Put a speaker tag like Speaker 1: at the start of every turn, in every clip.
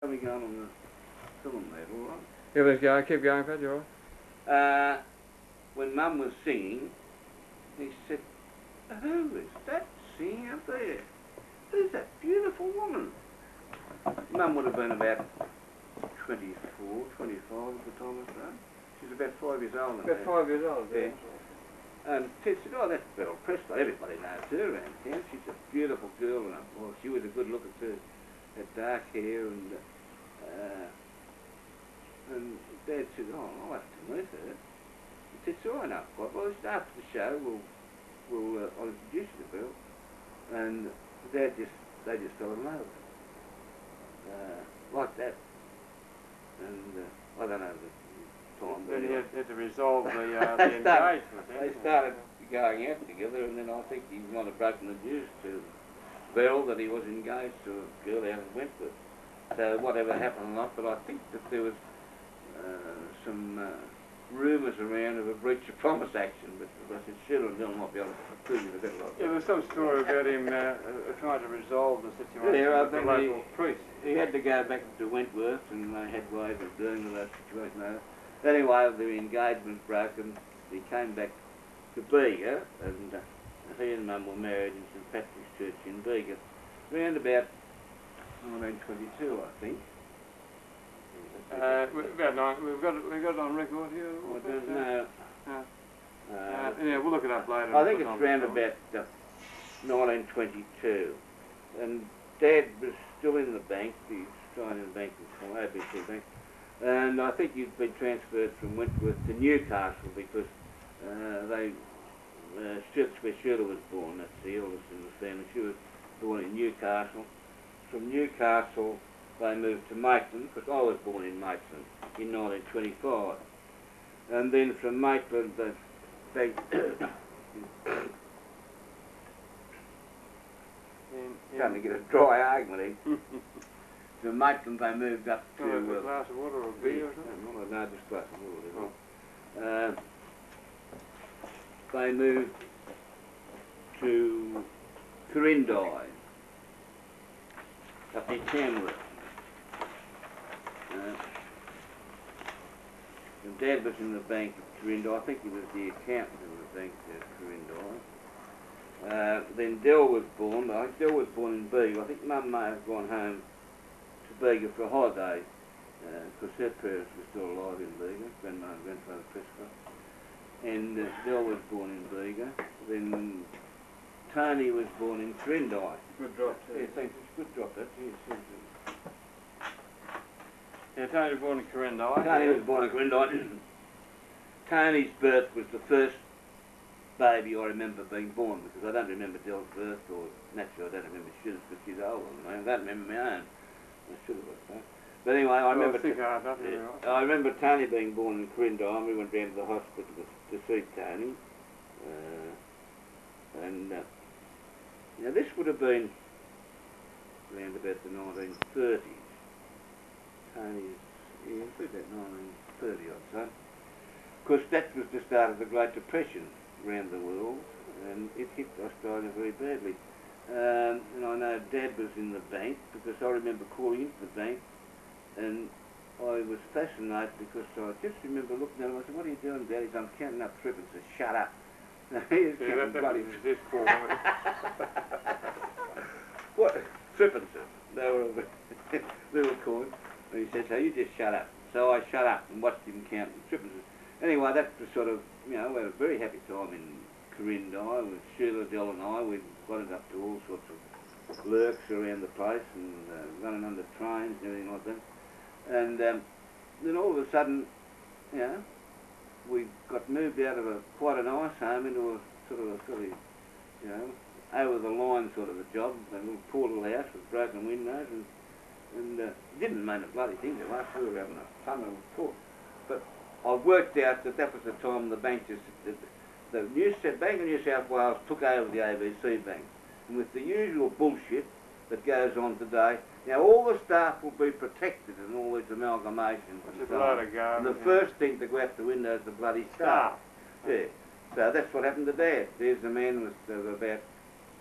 Speaker 1: Let me go on the film there, all right?
Speaker 2: Yeah, let's go. Keep going, Pat. You all right?
Speaker 1: When Mum was singing, he said, "Who is that singing up there? Who's that beautiful woman?" Mum would have been about 24, 25 at the time of that. She's about 5 years old.
Speaker 2: About 5 years old.
Speaker 1: Yeah. And Ted said, "Oh, that's Beryl Prescott. Everybody knows her around town. She's a beautiful girl, and well, she was a good looker too. Had dark hair and Dad said, "Oh, I'll have to meet her." He said, "So I know quite well. After the show, I'll introduce you to Beryl." And they just fell in love, like that. And I don't know the time.
Speaker 2: Then he had to resolve the engagement.
Speaker 1: They started going out together, and then I think he might have broken the news to Beryl that he was engaged to a girl out of Wentworth. So whatever happened or not, but I think that there was some rumours around of a breach of promise action, but I said, "Sure, Bill might be able to prove it a bit like that."
Speaker 2: Yeah, there's some story about him trying to resolve the situation
Speaker 1: Yeah,
Speaker 2: with the local priest.
Speaker 1: He had to go back to Wentworth, and they had ways of dealing with that situation. Anyway, the engagement broke, and he came back to Bega, and he and Mum were married in St Patrick's Church in Bega, around about 1922, I think.
Speaker 2: We've got it on record here.
Speaker 1: I don't know.
Speaker 2: Yeah, we'll look it up later.
Speaker 1: I think it's around about 1922, and Dad was still in the bank, the Australian Bank, ABC Bank, and I think he'd been transferred from Wentworth to Newcastle because that's where Shirley was born. That's the eldest in the family. She was born in Newcastle. From Newcastle, they moved to Maitland, because I was born in Maitland in 1925. And then from Maitland, they trying to get a dry argument here. From Maitland, they moved up to...
Speaker 2: a glass of water or a beer or something?
Speaker 1: No, just glass of water. They moved to Corindai, up near Tamworth. And Dad was in the bank at Corindai. I think he was the accountant in the bank at Corindai. Then Dell was born. I think Dell was born in Bega. I think Mum may have gone home to Bega for a holiday because her parents were still alive in Bega, Grandma and Grandfather Prescott. And Dell was born in Bega. Then Tony was born in Corindai.
Speaker 2: Good drop, too.
Speaker 1: Yeah, thanks. It's a good drop, that.
Speaker 2: Yeah, Tony was born in Corindai.
Speaker 1: Tony was born in Corindai. Tony's birth was the first baby I remember being born, because I don't remember Dell's birth, or naturally I don't remember Shirley's because she's older than me. I don't remember my own. I should have got that. But anyway, I remember Tony being born in Corindai, and we went down to the hospital to see Tony. Now this would have been around about the 1930s. Tony's, yeah, about 1930 I'd say. Because that was the start of the Great Depression around the world, and it hit Australia very badly. And I know Dad was in the bank, because I remember calling into the bank, and I was fascinated because I just remember looking at him. I said, "What are you doing, Dad?" He said, "I'm counting up threepence." I said, "Shut up." He was counting bloody what? Threepences. They were little coins. And he said, "So you just shut up." So I shut up and watched him count threepences. Anyway, that was sort of, we had a very happy time in Corindai with Sheila, Dell and I. We got it up to all sorts of lurks around the place and running under trains and everything like that. And then all of a sudden, we got moved out of quite a nice home into a sort of a fairly, over the line sort of a job, a little poor little house with broken windows, and didn't mean a bloody thing to us. We were having a fun little talk. But I worked out that was the time the bank the Bank of New South Wales took over the ABC Bank, and with the usual bullshit that goes on today, now all the staff will be protected in all these amalgamations. And the first thing to go out the window is the bloody staff. Yeah. So that's what happened to Dad. There's a man with about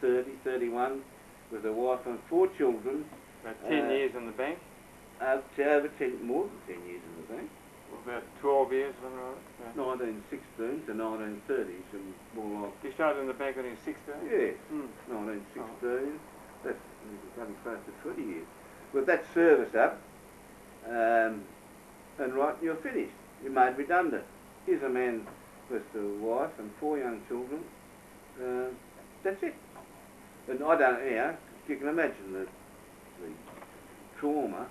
Speaker 1: 30, 31, with a wife and 4 children.
Speaker 2: About 10 years in the bank?
Speaker 1: over 10, more than 10 years in the bank.
Speaker 2: About 12 years, something like that. Yeah.
Speaker 1: 1916 to 1930, some more like.
Speaker 2: You started in the bank when you were 16?
Speaker 1: Yeah, 1916. That's running close to 20 years. With that service up, and right, you're finished. You're made redundant. Here's a man with a wife and 4 young children. That's it. And I don't, you can imagine the trauma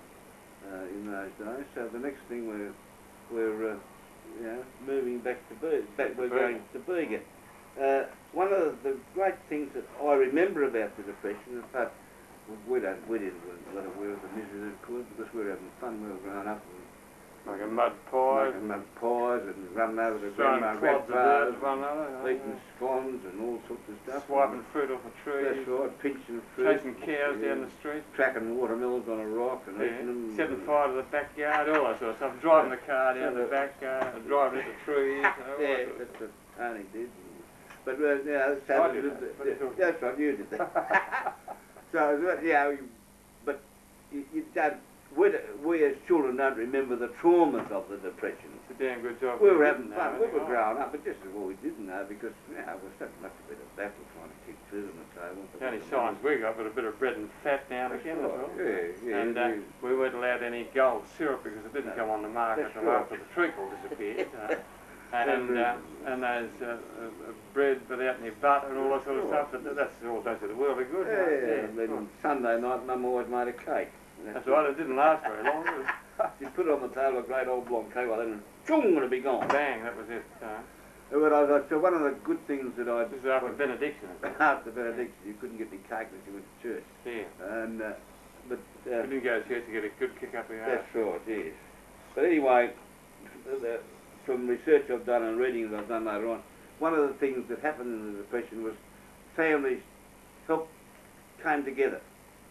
Speaker 1: in those days. So the next thing we're moving back to we're going to Bega. One of the great things that I remember about the Depression, in fact, we didn't let it wear the misery that it could, because we were having fun. We were growing up and
Speaker 2: making mud pies,
Speaker 1: and running over to
Speaker 2: throwing
Speaker 1: grandma,
Speaker 2: clods of dirt at one another,
Speaker 1: eating scones and all sorts of stuff.
Speaker 2: Swiping fruit off a tree.
Speaker 1: That's right, pinching fruit.
Speaker 2: Chasing cows down the street.
Speaker 1: Tracking watermelons on a rock and eating them.
Speaker 2: Setting fire to the backyard, all that sort of stuff. Driving the car down the back, driving into trees.
Speaker 1: That's what Tony did. But that's right, you did that. So, but you don't, we as children don't remember the traumas of the Depression.
Speaker 2: It's a damn good job.
Speaker 1: We were having fun, we were growing up, but this is what we didn't know, because there was so much of a battle trying to keep food on the table.
Speaker 2: The only signs we got was a bit of bread and fat now and again as well. And we weren't allowed any gold syrup because it didn't come on the market until after the treacle disappeared. And those bread without any butter and all that sort of stuff, that's all those of the world are good.
Speaker 1: And then Sunday night, Mum always made a cake.
Speaker 2: That's right, it didn't last very long.
Speaker 1: You put it on the table, a great old blonde cake, well then, chung, it'll be gone.
Speaker 2: Bang, that was it.
Speaker 1: So one of the good things that I...
Speaker 2: This is after benediction.
Speaker 1: After benediction, you couldn't get any cake unless you went to church.
Speaker 2: Yeah.
Speaker 1: And, but...
Speaker 2: you didn't go to church to get a good kick up the arse.
Speaker 1: That's right, yes. But anyway, from research I've done and reading that I've done later on, one of the things that happened in the Depression was families came together.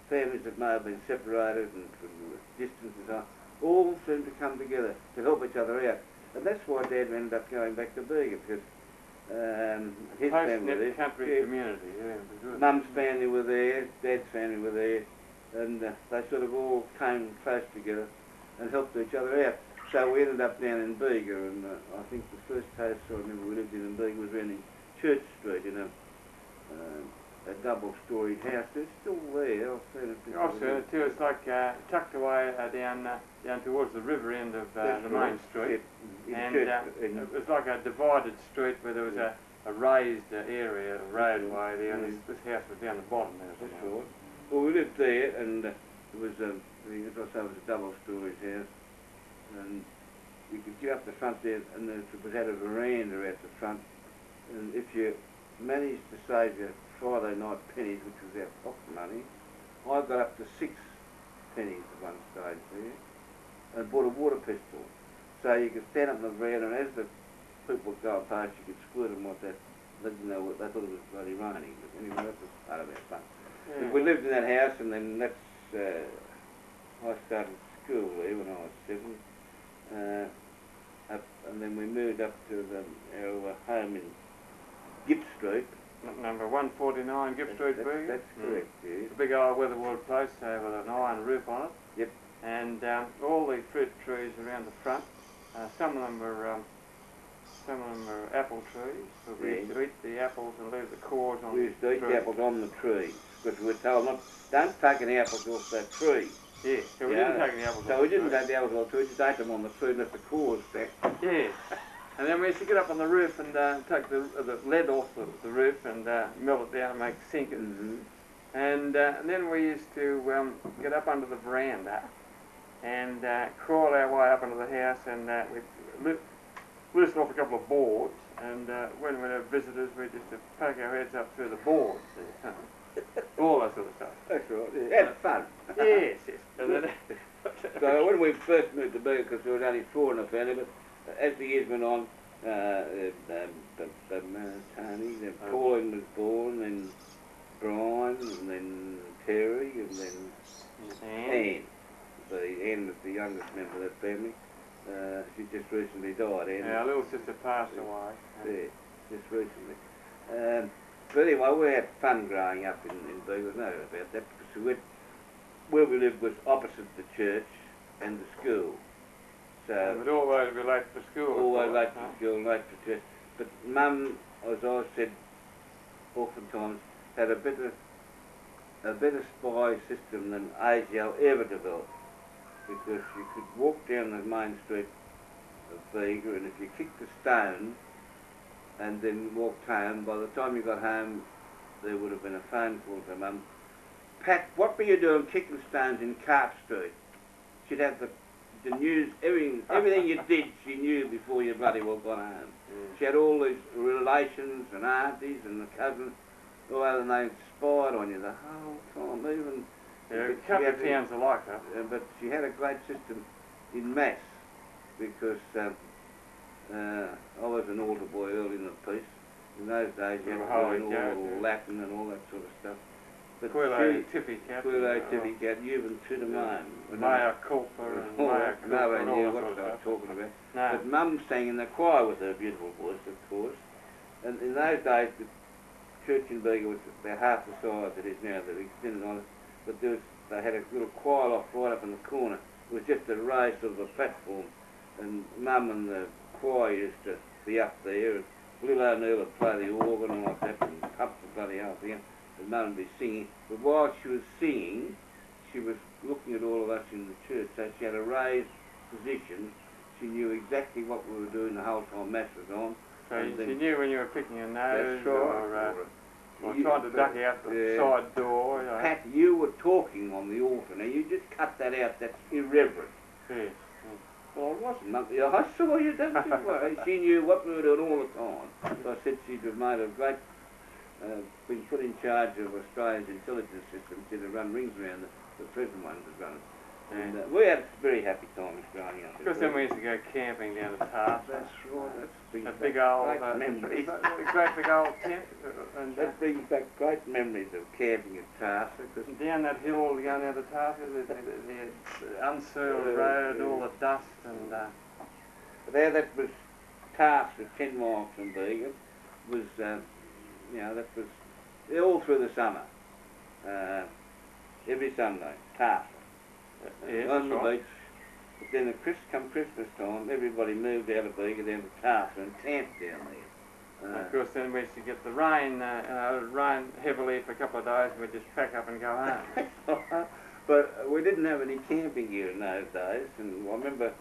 Speaker 1: Families that may have been separated and from distance and so on, all seemed to come together to help each other out. And that's why Dad ended up going back to Bega, because his family was there.
Speaker 2: Country community, yeah.
Speaker 1: Mum's family were there, Dad's family were there, and they sort of all came close together and helped each other out. So we ended up down in Bega, and I think the first house I remember we lived in Bega was around in Church Street, in a double-storied house. It's still there.
Speaker 2: I've seen it too. It's like tucked away down towards the river end of the main street, and it was like a divided street where there was a raised area, a roadway there, and this house was down the bottom there.
Speaker 1: That's right. Well, we lived there, and it was, as I say, it was a double-storied house. And you could get up the front there, and it had a veranda out the front. And if you managed to save your Friday night pennies, which was our pocket money, I got up to 6 pennies at one stage there, and bought a water pistol. So you could stand up on the veranda, and as the people were going past, you could squirt them like that. They didn't know what, they thought it was bloody raining. But anyway, that was part of our fun. Yeah. We lived in that house, and then that's I started school there when I was 7. And then we moved up to our home in Gipp Street.
Speaker 2: Number 149 Gipp Street, Bega?
Speaker 1: That's correct, yes.
Speaker 2: A big old weatherboard place with an iron roof on it.
Speaker 1: Yep.
Speaker 2: And all the fruit trees around the front. Some of them are apple trees. So we used to eat the apples and leave the cores on the tree.
Speaker 1: We used to eat the apples on the tree, because we were told don't take any apples off that tree.
Speaker 2: Yeah, so we didn't take any apples off the tree.
Speaker 1: So we didn't take the apples off the tree, just ate them on the tree and left the cores back.
Speaker 2: Yeah. And then we used to get up on the roof and take the lead off the roof and melt it down and make sinkers. And then we used to get up under the veranda and crawl our way up into the house, and we'd loosen off a couple of boards, and when we'd have visitors, we'd just poke our heads up through the boards. All that sort of stuff.
Speaker 1: That's right. Yeah. Had fun.
Speaker 2: Yes, yes. And then
Speaker 1: so when we first moved to Bega, because there was only 4 in the family, but as the years went on, Tony, then Pauline was born, then Brian, and then Terry, and then Anne. Anne was the youngest member of that family. She just recently died, Anne.
Speaker 2: Our little sister passed away.
Speaker 1: Yeah, just recently. But anyway, we had fun growing up in Bega, there's no doubt about that, because where we lived was opposite the church,
Speaker 2: late for school.
Speaker 1: Always late
Speaker 2: huh?
Speaker 1: for school, late for church. But Mum, as I said, oftentimes had a better spy system than ASIO ever developed, because you could walk down the main street of Bega, and if you kicked a stone and then walked home, by the time you got home there would have been a phone call to Mum. Pat, what were you doing kicking stones in Carp Street? She'd have the news, everything you did she knew before you bloody well got home. She had all these relations and aunties and the cousins, and they spied on you the whole time, even...
Speaker 2: Yeah, a couple of towns are like that.
Speaker 1: But she had a great system in maths, because I was an altar boy early in the piece. In those days you had to learn all Latin and all that sort of stuff. But
Speaker 2: Quilo Tippy Cat.
Speaker 1: Quilo Tippy Cat, Juven to the main.
Speaker 2: Maya Culper and Maya Culper.
Speaker 1: Nobody knew what I was talking about.
Speaker 2: No.
Speaker 1: But Mum sang in the choir with her beautiful voice, of course. And in those days, the church in Bega was about half the size it is now. They've extended on it. But they had a little choir loft right up in the corner. It was just a raised sort of a platform. And Mum and the choir used to be up there. And Lil O'Neill would play the organ and like that, and pump the bloody hell thing. And Mum would be singing. But while she was singing, she was looking at all of us in the church. So she had a raised position. She knew exactly what we were doing the whole time Mass was on.
Speaker 2: So she knew when you were picking your nose,
Speaker 1: that's right.
Speaker 2: or trying to duck out the side door. You know.
Speaker 1: Pat, you were talking on the altar. Now you just cut that out. That's irreverent.
Speaker 2: Yes.
Speaker 1: Well, I wasn't, Mum. I saw you, don't you worry. She knew what we were doing all the time. So I said she'd have made a great, been put in charge of Australia's intelligence system. She'd have run rings around the present ones had run it. And we had very happy times growing up.
Speaker 2: Because then we used to go camping down at Taff.
Speaker 1: That's right.
Speaker 2: That big old,
Speaker 1: memories.
Speaker 2: great big old tent. And
Speaker 1: that brings back great memories of camping at Taff.
Speaker 2: Down that hill going down to Taff, the unsealed road, all the dust and...
Speaker 1: There, that was Taff, was 10 miles from Bega. Was, you know, that was all through the summer. Every Sunday, Taff.
Speaker 2: Yes,
Speaker 1: on the
Speaker 2: right.
Speaker 1: beach. But then come Christmas time, everybody moved out of Bega down to Tarsa and camped down there.
Speaker 2: Of course, then we used to get the rain, rain heavily for a couple of days, and we'd just pack up and go home.
Speaker 1: But we didn't have any camping gear in those days, and I remember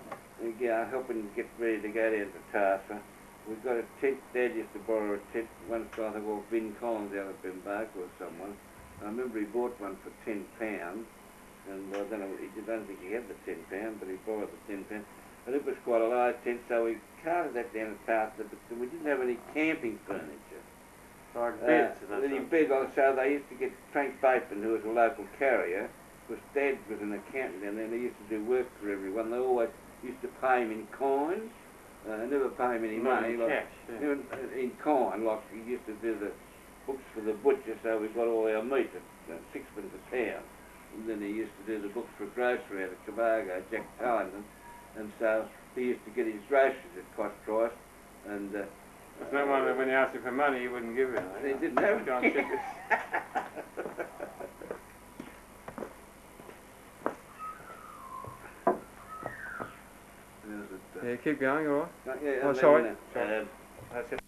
Speaker 1: helping get ready to go down to Tarsa. We got a tent. Dad used to borrow a tent. One guy, I think, called Vin Collins out of Bimbark or someone. I remember he bought one for £10. And I don't think he had the £10, but he borrowed the £10. And it was quite a large tent, so we carted that down to Tarsa, but we didn't have any camping furniture.
Speaker 2: Like beds and that
Speaker 1: any bed, so they used to get Frank Bateman, who was a local carrier, because Dad was an accountant down there, and he used to do work for everyone. They always used to pay him in kind, never pay him any money.
Speaker 2: In
Speaker 1: like,
Speaker 2: cash, yeah.
Speaker 1: In kind, like he used to do the books for the butcher, so we got all our meat at 6p a pound. And then he used to do the books for grocery out of Tobago, Jack Tallington, and so he used to get his groceries at cost price, and...
Speaker 2: it's no wonder when he asked you for money, he wouldn't give you anything.
Speaker 1: He didn't have
Speaker 2: Go and check this. Yeah, keep going, all right?
Speaker 1: Yeah,
Speaker 2: Oh, sorry.
Speaker 1: That's it.